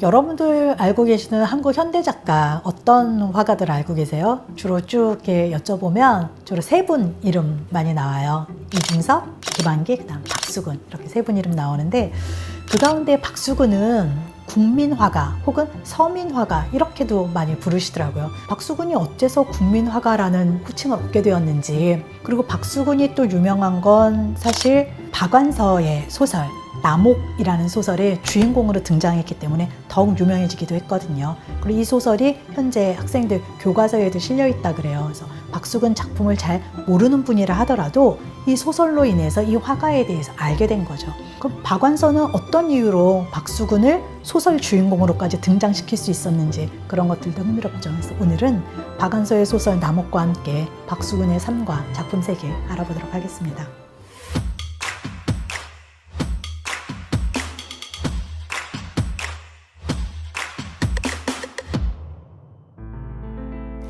여러분들 알고 계시는 한국 현대 작가 어떤 화가들 알고 계세요? 주로 쭉 이렇게 여쭤보면 주로 세 분 이름 많이 나와요. 이중섭, 김한기, 그다음 박수근 이렇게 세 분 이름 나오는데 그 가운데 박수근은 국민화가 혹은 서민화가 이렇게도 많이 부르시더라고요. 박수근이 어째서 국민화가라는 호칭을 얻게 되었는지, 그리고 박수근이 또 유명한 건 사실 박완서의 소설 남옥이라는 소설의 주인공으로 등장했기 때문에 더욱 유명해지기도 했거든요. 그리고 이 소설이 현재 학생들 교과서에도 실려 있다 그래요. 그래서 박수근 작품을 잘 모르는 분이라 하더라도 이 소설로 인해서 이 화가에 대해서 알게 된 거죠. 그럼 박완서는 어떤 이유로 박수근을 소설 주인공으로까지 등장시킬 수 있었는지, 그런 것들도 흥미롭죠. 그래서 오늘은 박완서의 소설 남옥과 함께 박수근의 삶과 작품 세계 알아보도록 하겠습니다.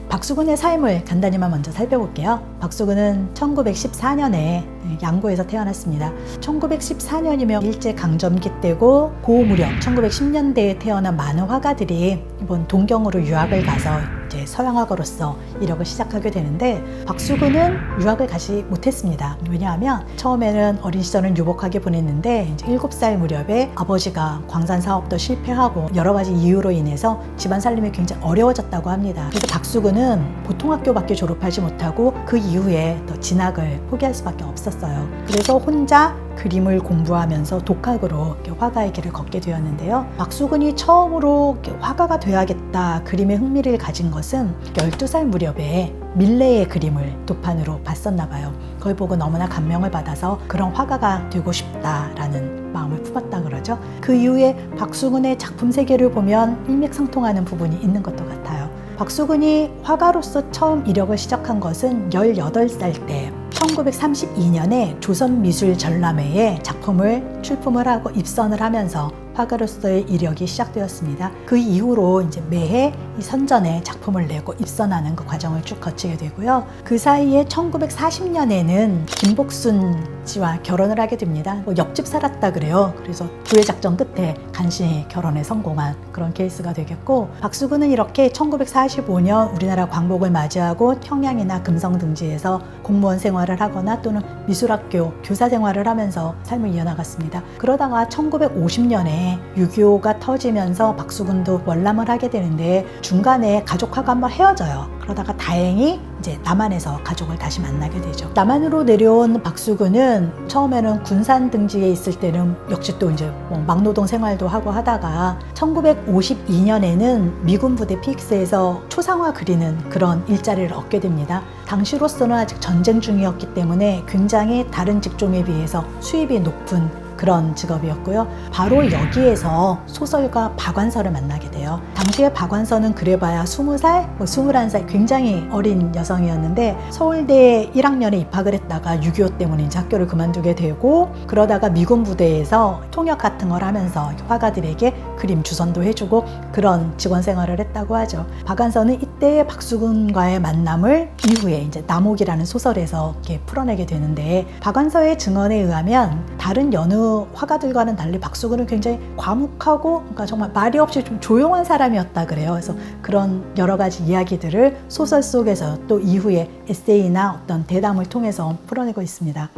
박수근의 삶을 간단히만 먼저 살펴볼게요. 박수근은 1914년에 양구에서 태어났습니다. 1914년이면 일제강점기 때고 고 무렵 1910년대에 태어난 많은 화가들이 이번 동경으로 유학을 가서 이제 서양화가로서 이력을 시작하게 되는데, 박수근은 유학을 가지 못했습니다. 왜냐하면 처음에는 어린 시절은 유복하게 보냈는데 이제 7살 무렵에 아버지가 광산 사업도 실패하고 여러 가지 이유로 인해서 집안 살림이 굉장히 어려워졌다고 합니다. 그래서 박수근은 보통 학교밖에 졸업하지 못하고 그 이후에 더 진학을 포기할 수밖에 없었어요. 그래서 혼자 그림을 공부하면서 독학으로 화가의 길을 걷게 되었는데요. 박수근이 처음으로 화가가 돼야겠다, 그림에 흥미를 가진 것은 12살 무렵에 밀레의 그림을 도판으로 봤었나 봐요. 그걸 보고 너무나 감명을 받아서 그런 화가가 되고 싶다라는 마음을 품었다 그러죠. 그 이후에 박수근의 작품 세계를 보면 일맥상통하는 부분이 있는 것도 같아요. 박수근이 화가로서 처음 이력을 시작한 것은 18살 때 1932년에 조선미술전람회에 작품을 출품을 하고 입선을 하면서 화가로서의 이력이 시작되었습니다. 그 이후로 이제 매해 이 선전에 작품을 내고 입선하는 그 과정을 쭉 거치게 되고요. 그 사이에 1940년에는 김복순 씨와 결혼을 하게 됩니다. 옆집 살았다 그래요. 그래서 구애 작전 끝에 간신히 결혼에 성공한 그런 케이스가 되겠고, 박수근은 이렇게 1945년 우리나라 광복을 맞이하고 평양이나 금성 등지에서 공무원 생활을 하거나 또는 미술학교 교사 생활을 하면서 삶을 이어나갔습니다. 그러다가 1950년에 6.25가 터지면서 박수근도 월남을 하게 되는데 중간에 가족하고 한번 헤어져요. 그러다가 다행히 이제 남한에서 가족을 다시 만나게 되죠. 남한으로 내려온 박수근은 처음에는 군산 등지에 있을 때는 역시 또 이제 막노동 생활도 하고 하다가 1952년에는 미군 부대 PX에서 초상화 그리는 그런 일자리를 얻게 됩니다. 당시로서는 아직 전쟁 중이었기 때문에 굉장히 다른 직종에 비해서 수입이 높은 그런 직업이었고요. 바로 여기에서 소설가 박완서를 만나게 돼요. 당시에 박완서는 그래봐야 20살, 21살 굉장히 어린 여성이었는데 서울대 1학년에 입학을 했다가 6.25 때문에 이제 학교를 그만두게 되고, 그러다가 미군 부대에서 통역 같은 걸 하면서 화가들에게 그림 주선도 해주고 그런 직원 생활을 했다고 하죠. 박완서는 이때 박수근과의 만남을 이후에 이제 남옥이라는 소설에서 이렇게 풀어내게 되는데, 박완서의 증언에 의하면 다른 여느 화가들과는 달리 박수근은 굉장히 과묵하고, 그러니까 정말 말이 없이 좀 조용한 사람이었다 그래요. 그래서 그런 여러 가지 이야기들을 소설 속에서 또 이후에 에세이나 어떤 대담을 통해서 풀어내고 있습니다.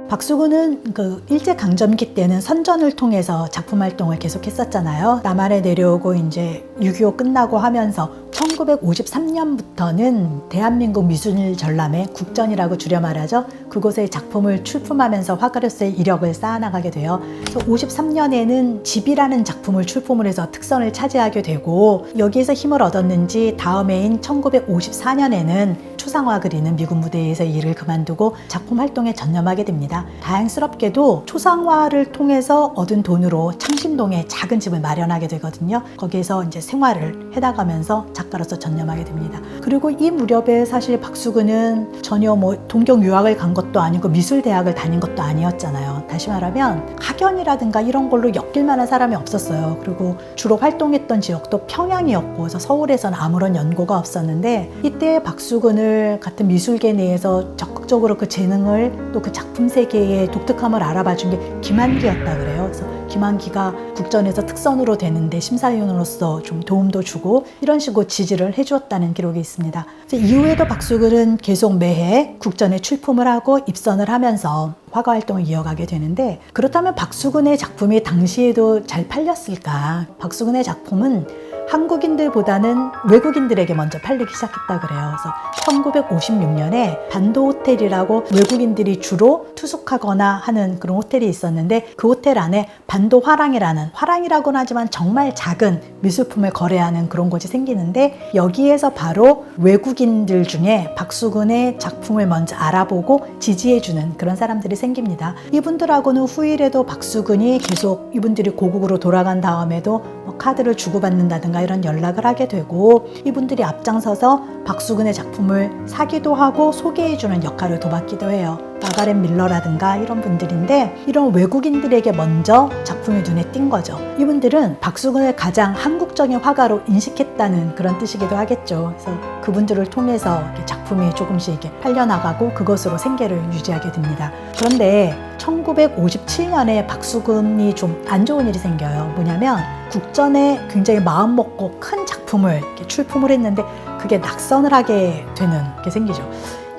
박수근은 그 일제강점기 때는 선전을 통해서 작품 활동을 계속했었잖아요. 남한에 내려오고 이제 6.25 끝나고 하면서 1953년부터는 대한민국 미술전람회, 국전이라고 줄여 말하죠. 그곳에 작품을 출품하면서 화가로서의 이력을 쌓아나가게 돼요. 그래서 53년에는 집이라는 작품을 출품을 해서 특선을 차지하게 되고, 여기에서 힘을 얻었는지 다음 해인 1954년에는 초상화 그리는 미군 무대에서 일을 그만두고 작품 활동에 전념하게 됩니다. 다행스럽게도 초상화를 통해서 얻은 돈으로 창신동에 작은 집을 마련하게 되거든요. 거기에서 이제 생활을 해나가면서 작가로서 전념하게 됩니다. 그리고 이 무렵에 사실 박수근은 전혀 동경 유학을 간 것도 아니고 미술대학을 다닌 것도 아니었잖아요. 다시 말하면 학연이라든가 이런 걸로 엮일 만한 사람이 없었어요. 그리고 주로 활동했던 지역도 평양이었고, 그래서 서울에서는 아무런 연고가 없었는데, 이때 박수근을 박수근을 같은 미술계 내에서 적극적으로 그 재능을 또 그 작품 세계의 독특함을 알아봐 준 게 김한기였다 그래요. 그래서 김한기가 국전에서 특선으로 되는데 심사위원으로서 좀 도움도 주고 이런 식으로 지지를 해주었다는 기록이 있습니다. 이후에도 박수근은 계속 매해 국전에 출품을 하고 입선을 하면서 화가 활동을 이어가게 되는데, 그렇다면 박수근의 작품이 당시에도 잘 팔렸을까? 박수근의 작품은 한국인들보다는 외국인들에게 먼저 팔리기 시작했다 그래요. 그래서 1956년에 반도 호텔이라고 외국인들이 주로 투숙하거나 하는 그런 호텔이 있었는데, 그 호텔 안에 반도 화랑이라고는 하지만 정말 작은 미술품을 거래하는 그런 곳이 생기는데, 여기에서 바로 외국인들 중에 박수근의 작품을 먼저 알아보고 지지해주는 그런 사람들이 생깁니다. 이분들하고는 후일에도 박수근이 계속 이분들이 고국으로 돌아간 다음에도 카드를 주고받는다든가 이런 연락을 하게 되고, 이분들이 앞장서서 박수근의 작품을 사기도 하고 소개해주는 역할을 도맡기도 해요. 마가렛 밀러라든가 이런 분들인데, 이런 외국인들에게 먼저 작품이 눈에 띈 거죠. 이분들은 박수근을 가장 한국적인 화가로 인식했다는 그런 뜻이기도 하겠죠. 그래서 그분들을 통해서 작품이 조금씩 팔려나가고 그것으로 생계를 유지하게 됩니다. 그런데 1957년에 박수근이 좀 안 좋은 일이 생겨요. 뭐냐면 국전에 굉장히 마음먹고 큰 작품을 출품을 했는데 그게 낙선을 하게 되는 게 생기죠.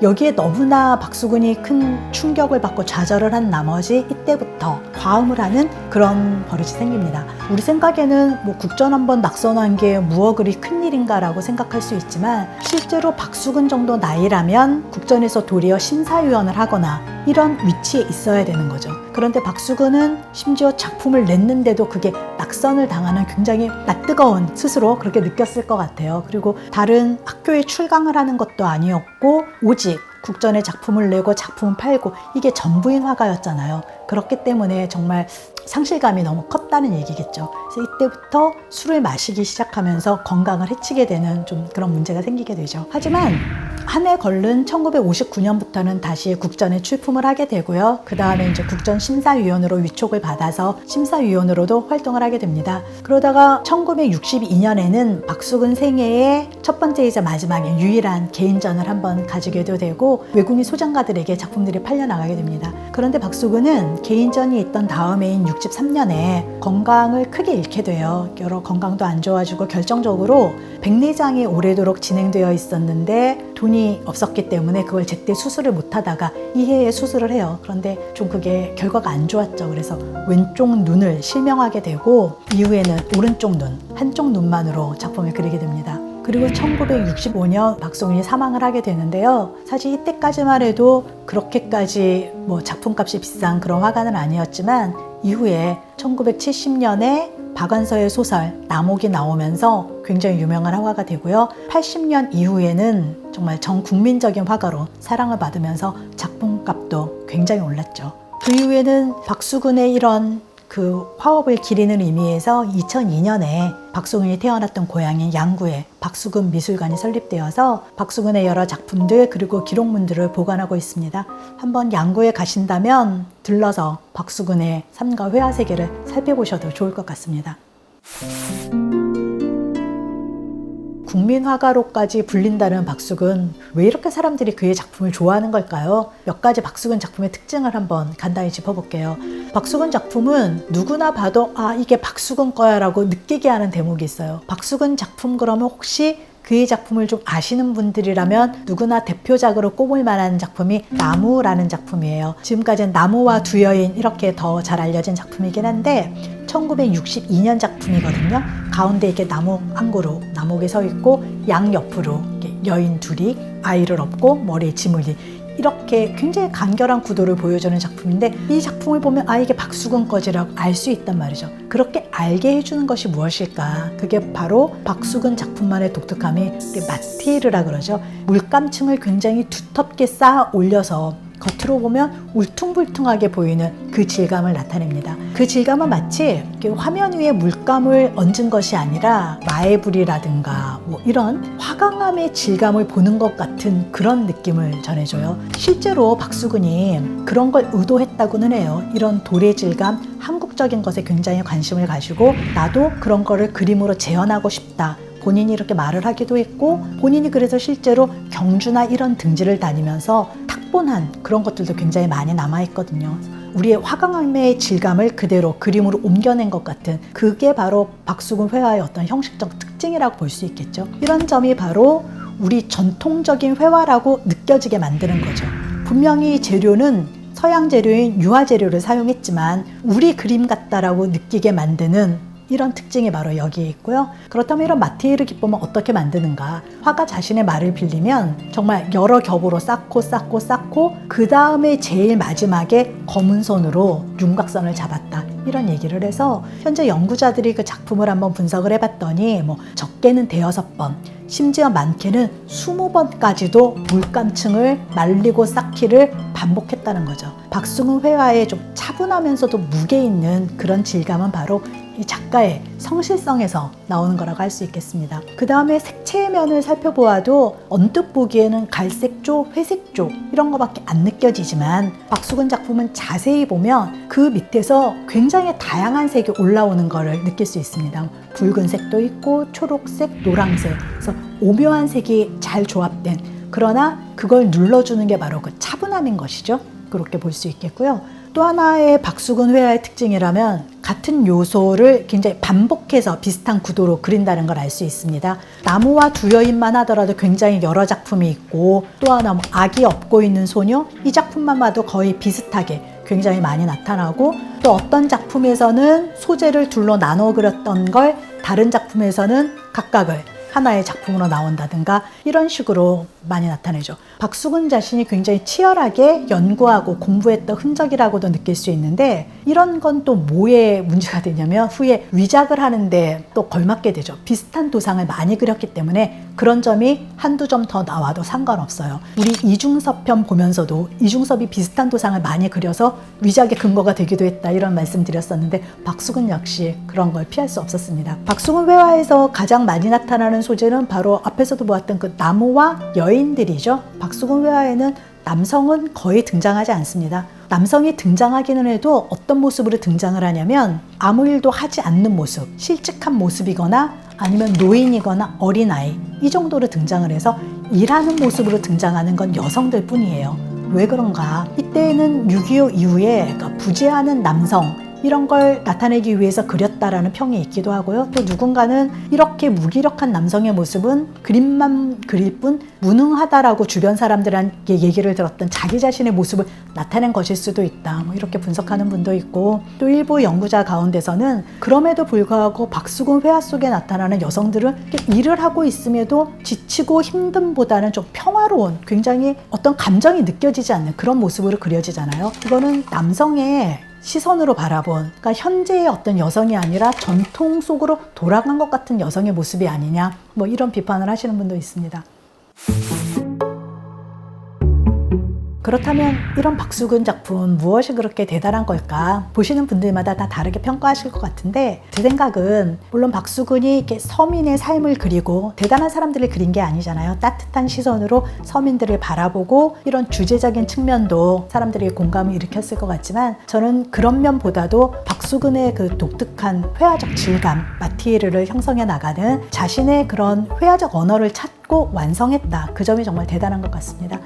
여기에 너무나 박수근이 큰 충격을 받고 좌절을 한 나머지 이때부터 과음을 하는 그런 버릇이 생깁니다. 우리 생각에는 국전 한번 낙선한 게 무어 그리 큰일인가라고 생각할 수 있지만, 실제로 박수근 정도 나이라면 국전에서 도리어 심사위원을 하거나 이런 위치에 있어야 되는 거죠. 그런데 박수근은 심지어 작품을 냈는데도 그게 낙선을 당하는 굉장히 낯뜨거운, 스스로 그렇게 느꼈을 것 같아요. 그리고 다른 학교에 출강을 하는 것도 아니었고 오직 국전에 작품을 내고 작품을 팔고 이게 전부인 화가였잖아요. 그렇기 때문에 정말 상실감이 너무 컸다는 얘기겠죠. 그래서 이때부터 술을 마시기 시작하면서 건강을 해치게 되는 좀 그런 문제가 생기게 되죠. 하지만 한 해 걸른 1959년부터는 다시 국전에 출품을 하게 되고요. 그 다음에 이제 국전 심사위원으로 위촉을 받아서 심사위원으로도 활동을 하게 됩니다. 그러다가 1962년에는 박수근 생애의 첫 번째이자 마지막에 유일한 개인전을 한번 가지게도 되고, 외국인 소장가들에게 작품들이 팔려나가게 됩니다. 그런데 박수근은 개인전이 있던 다음해인 63년에 건강을 크게 잃게 돼요. 여러 건강도 안 좋아지고 결정적으로 백내장이 오래도록 진행되어 있었는데 돈이 없었기 때문에 그걸 제때 수술을 못하다가 이 해에 수술을 해요. 그런데 좀 그게 결과가 안 좋았죠. 그래서 왼쪽 눈을 실명하게 되고 이후에는 오른쪽 눈, 한쪽 눈만으로 작품을 그리게 됩니다. 그리고 1965년 박수근이 사망을 하게 되는데요. 사실 이때까지만 해도 그렇게까지 작품값이 비싼 그런 화가는 아니었지만, 이후에 1970년에 박완서의 소설 남옥이 나오면서 굉장히 유명한 화가가 되고요. 80년 이후에는 정말 전 국민적인 화가로 사랑을 받으면서 작품값도 굉장히 올랐죠. 그 이후에는 박수근의 이런 그 화업을 기리는 의미에서 2002년에 박수근이 태어났던 고향인 양구에 박수근 미술관이 설립되어서 박수근의 여러 작품들 그리고 기록문들을 보관하고 있습니다. 한번 양구에 가신다면 들러서 박수근의 삶과 회화 세계를 살펴보셔도 좋을 것 같습니다. 국민화가로까지 불린다는 박수근, 왜 이렇게 사람들이 그의 작품을 좋아하는 걸까요? 몇 가지 박수근 작품의 특징을 한번 간단히 짚어볼게요. 박수근 작품은 누구나 봐도 이게 박수근 거야 라고 느끼게 하는 대목이 있어요. 박수근 작품 그러면 혹시 그의 작품을 좀 아시는 분들이라면 누구나 대표작으로 꼽을 만한 작품이 나무라는 작품이에요. 지금까지는 나무와 두 여인 이렇게 더 잘 알려진 작품이긴 한데 1962년 작품이거든요. 가운데 이렇게 나무 한 그루, 나무에 서 있고 양옆으로 여인 둘이 아이를 업고 머리에 짐을 진 이렇게 굉장히 간결한 구도를 보여주는 작품인데, 이 작품을 보면 이게 박수근 거지라고 알 수 있단 말이죠. 그렇게 알게 해주는 것이 무엇일까? 그게 바로 박수근 작품만의 독특함이 마티르라 그러죠. 물감층을 굉장히 두텁게 쌓아 올려서 겉으로 보면 울퉁불퉁하게 보이는 그 질감을 나타냅니다. 그 질감은 마치 화면 위에 물감을 얹은 것이 아니라 마에불이라든가 이런 화강암의 질감을 보는 것 같은 그런 느낌을 전해줘요. 실제로 박수근이 그런 걸 의도했다고는 해요. 이런 돌의 질감, 한국적인 것에 굉장히 관심을 가지고 나도 그런 거를 그림으로 재현하고 싶다. 본인이 이렇게 말을 하기도 했고 본인이 그래서 실제로 경주나 이런 등지를 다니면서 탁본한 그런 것들도 굉장히 많이 남아있거든요. 우리의 화강암의 질감을 그대로 그림으로 옮겨낸 것 같은 그게 바로 박수근 회화의 어떤 형식적 특징이라고 볼 수 있겠죠. 이런 점이 바로 우리 전통적인 회화라고 느껴지게 만드는 거죠. 분명히 재료는 서양 재료인 유화 재료를 사용했지만 우리 그림 같다라고 느끼게 만드는 이런 특징이 바로 여기에 있고요. 그렇다면 이런 마티에르 기법은 어떻게 만드는가? 화가 자신의 말을 빌리면 정말 여러 겹으로 쌓고 그 다음에 제일 마지막에 검은 손으로 윤곽선을 잡았다. 이런 얘기를 해서 현재 연구자들이 그 작품을 한번 분석을 해봤더니 적게는 5번, 심지어 많게는 20번까지도 물감층을 말리고 쌓기를 반복했다는 거죠. 박수근 회화의 좀 차분하면서도 무게 있는 그런 질감은 바로 이 작가의 성실성에서 나오는 거라고 할 수 있겠습니다. 그 다음에 색채의 면을 살펴보아도 언뜻 보기에는 갈색조, 회색조 이런 거밖에 안 느껴지지만 박수근 작품은 자세히 보면 그 밑에서 굉장히 다양한 색이 올라오는 거를 느낄 수 있습니다. 붉은색도 있고 초록색, 노란색, 그래서 오묘한 색이 잘 조합된, 그러나 그걸 눌러주는 게 바로 그 차분함인 것이죠. 그렇게 볼 수 있겠고요. 또 하나의 박수근 회화의 특징이라면 같은 요소를 굉장히 반복해서 비슷한 구도로 그린다는 걸 알 수 있습니다. 나무와 두여인만 하더라도 굉장히 여러 작품이 있고, 또 하나 아기 업고 있는 소녀, 이 작품만 봐도 거의 비슷하게 굉장히 많이 나타나고, 또 어떤 작품에서는 소재를 둘로 나눠 그렸던 걸 다른 작품에서는 각각을 하나의 작품으로 나온다든가 이런 식으로 많이 나타내죠. 박수근 자신이 굉장히 치열하게 연구하고 공부했던 흔적이라고도 느낄 수 있는데, 이런 건 또 뭐에 문제가 되냐면 후에 위작을 하는데 또 걸맞게 되죠. 비슷한 도상을 많이 그렸기 때문에 그런 점이 한두 점 더 나와도 상관없어요. 우리 이중섭 편 보면서도 이중섭이 비슷한 도상을 많이 그려서 위작의 근거가 되기도 했다, 이런 말씀 드렸었는데 박수근 역시 그런 걸 피할 수 없었습니다. 박수근 회화에서 가장 많이 나타나는 소재는 바로 앞에서도 보았던 그 나무와 여인들이죠. 박수근 회화에는 남성은 거의 등장하지 않습니다. 남성이 등장하기는 해도 어떤 모습으로 등장을 하냐면 아무 일도 하지 않는 모습, 실직한 모습이거나 아니면 노인이거나 어린아이, 이 정도로 등장을 해서 일하는 모습으로 등장하는 건 여성들 뿐이에요. 왜 그런가? 이때에는 6.25 이후에 부재하는 남성, 이런 걸 나타내기 위해서 그렸다라는 평이 있기도 하고요. 또 누군가는 이렇게 무기력한 남성의 모습은 그림만 그릴 뿐 무능하다라고 주변 사람들한테 얘기를 들었던 자기 자신의 모습을 나타낸 것일 수도 있다, 이렇게 분석하는 분도 있고, 또 일부 연구자 가운데서는 그럼에도 불구하고 박수근 회화 속에 나타나는 여성들은 일을 하고 있음에도 지치고 힘듦보다는 좀 평화로운, 굉장히 어떤 감정이 느껴지지 않는 그런 모습으로 그려지잖아요. 이거는 남성의 시선으로 바라본, 그러니까 현재의 어떤 여성이 아니라 전통 속으로 돌아간 것 같은 여성의 모습이 아니냐, 이런 비판을 하시는 분도 있습니다. 그렇다면 이런 박수근 작품 무엇이 그렇게 대단한 걸까? 보시는 분들마다 다 다르게 평가하실 것 같은데, 제 생각은 물론 박수근이 이렇게 서민의 삶을 그리고 대단한 사람들을 그린 게 아니잖아요. 따뜻한 시선으로 서민들을 바라보고 이런 주제적인 측면도 사람들이 공감을 일으켰을 것 같지만, 저는 그런 면보다도 박수근의 그 독특한 회화적 질감, 마티에르를 형성해 나가는 자신의 그런 회화적 언어를 찾고 완성했다, 그 점이 정말 대단한 것 같습니다.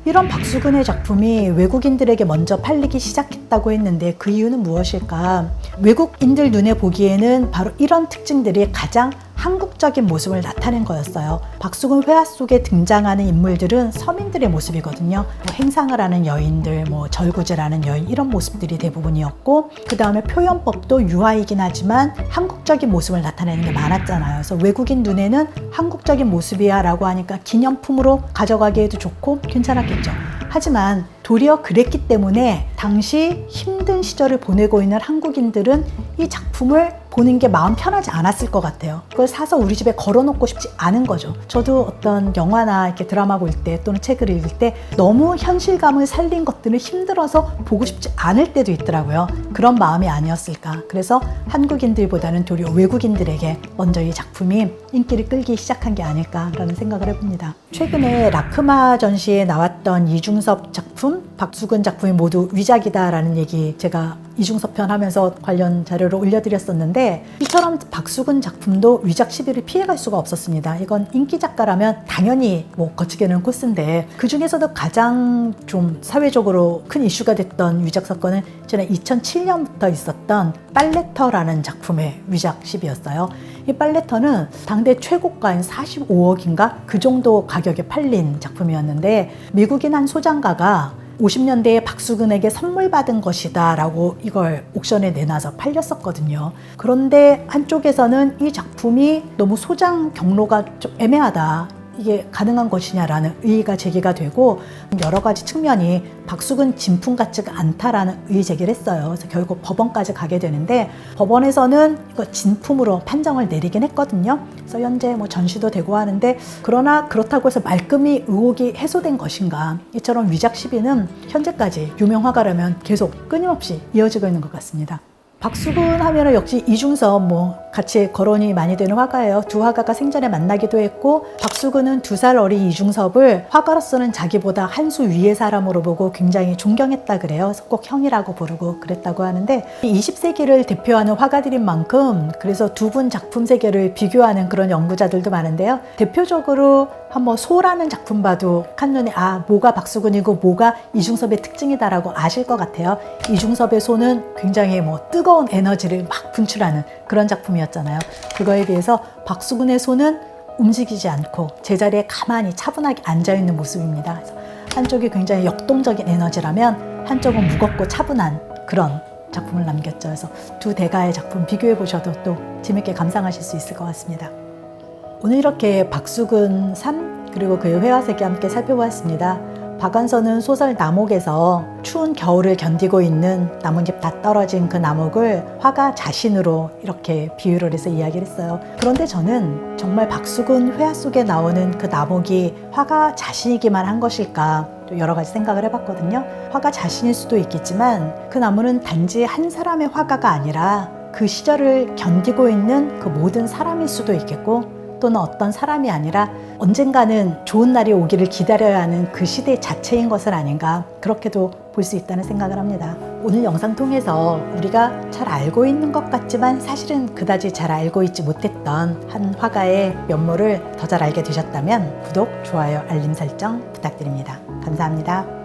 이런 박수근의 작품이 외국인들에게 먼저 팔리기 시작했다고 했는데 그 이유는 무엇일까? 외국인들 눈에 보기에는 바로 이런 특징들이 가장 한국적인 모습을 나타낸 거였어요. 박수근 회화 속에 등장하는 인물들은 서민들의 모습이거든요. 행상을 하는 여인들, 절구질하는 여인, 이런 모습들이 대부분이었고, 그 다음에 표현법도 유화이긴 하지만 한국적인 모습을 나타내는 게 많았잖아요. 그래서 외국인 눈에는 한국적인 모습이야 라고 하니까 기념품으로 가져가기에도 좋고 괜찮았겠죠. 하지만 도리어 그랬기 때문에 당시 힘든 시절을 보내고 있는 한국인들은 이 작품을 보는 게 마음 편하지 않았을 것 같아요. 그걸 사서 우리 집에 걸어놓고 싶지 않은 거죠. 저도 어떤 영화나 이렇게 드라마 볼 때 또는 책을 읽을 때 너무 현실감을 살린 것들을 힘들어서 보고 싶지 않을 때도 있더라고요. 그런 마음이 아니었을까. 그래서 한국인들보다는 도리어 외국인들에게 먼저 이 작품이 인기를 끌기 시작한 게 아닐까라는 생각을 해봅니다. 최근에 라크마 전시에 나왔던 이중섭 작품, 박수근 작품이 모두 위작이다라는 얘기 제가 이중서편 하면서 관련 자료를 올려드렸었는데 이처럼 박수근 작품도 위작 시비를 피해갈 수가 없었습니다. 이건 인기 작가라면 당연히 뭐 거치게는 코스인데 그 중에서도 가장 좀 사회적으로 큰 이슈가 됐던 위작 사건은 저는 2007년부터 있었던 빨래터라는 작품의 위작 시비였어요. 이 빨래터는 당대 최고가인 45억인가 그 정도 가격에 팔린 작품이었는데 미국인 한 소장가가 50년대에 박수근에게 선물 받은 것이다 라고 이걸 옥션에 내놔서 팔렸었거든요. 그런데 한쪽에서는 이 작품이 너무 소장 경로가 좀 애매하다, 이게 가능한 것이냐라는 의의가 제기가 되고 여러 가지 측면이 박수근 진품 같지가 않다라는 의의 제기를 했어요. 그래서 결국 법원까지 가게 되는데 법원에서는 이거 진품으로 판정을 내리긴 했거든요. 그래서 현재 뭐 전시도 되고 하는데 그러나 그렇다고 해서 말끔히 의혹이 해소된 것인가, 이처럼 위작 시비는 현재까지 유명 화가라면 계속 끊임없이 이어지고 있는 것 같습니다. 박수근 하면은 역시 이중섭 뭐 같이 거론이 많이 되는 화가예요. 두 화가가 생전에 만나기도 했고 박수근은 2살 어린 이중섭을 화가로서는 자기보다 한 수 위의 사람으로 보고 굉장히 존경했다 그래요. 그래서 꼭 형이라고 부르고 그랬다고 하는데 20세기를 대표하는 화가들인 만큼 그래서 두 분 작품 세계를 비교하는 그런 연구자들도 많은데요. 대표적으로 한번 소라는 작품 봐도 한눈에 뭐가 박수근이고 뭐가 이중섭의 특징이다라고 아실 것 같아요. 이중섭의 소는 굉장히 뭐 뜨거운 에너지를 막 분출하는 그런 작품이었잖아요. 그거에 비해서 박수근의 소는 움직이지 않고 제자리에 가만히 차분하게 앉아있는 모습입니다. 그래서 한쪽이 굉장히 역동적인 에너지라면 한쪽은 무겁고 차분한 그런 작품을 남겼죠. 그래서 두 대가의 작품 비교해 보셔도 또 재밌게 감상하실 수 있을 것 같습니다. 오늘 이렇게 박수근 삶 그리고 그의 회화세계 함께 살펴보았습니다. 박완서는 소설 남옥에서 추운 겨울을 견디고 있는 나뭇잎 다 떨어진 그 남옥을 화가 자신으로 이렇게 비유를 해서 이야기를 했어요. 그런데 저는 정말 박수근 회화 속에 나오는 그 남옥이 화가 자신이기만 한 것일까 또 여러 가지 생각을 해봤거든요. 화가 자신일 수도 있겠지만 그 나무는 단지 한 사람의 화가가 아니라 그 시절을 견디고 있는 그 모든 사람일 수도 있겠고 또는 어떤 사람이 아니라 언젠가는 좋은 날이 오기를 기다려야 하는 그 시대 자체인 것은 아닌가, 그렇게도 볼 수 있다는 생각을 합니다. 오늘 영상 통해서 우리가 잘 알고 있는 것 같지만 사실은 그다지 잘 알고 있지 못했던 한 화가의 면모를 더 잘 알게 되셨다면 구독, 좋아요, 알림 설정 부탁드립니다. 감사합니다.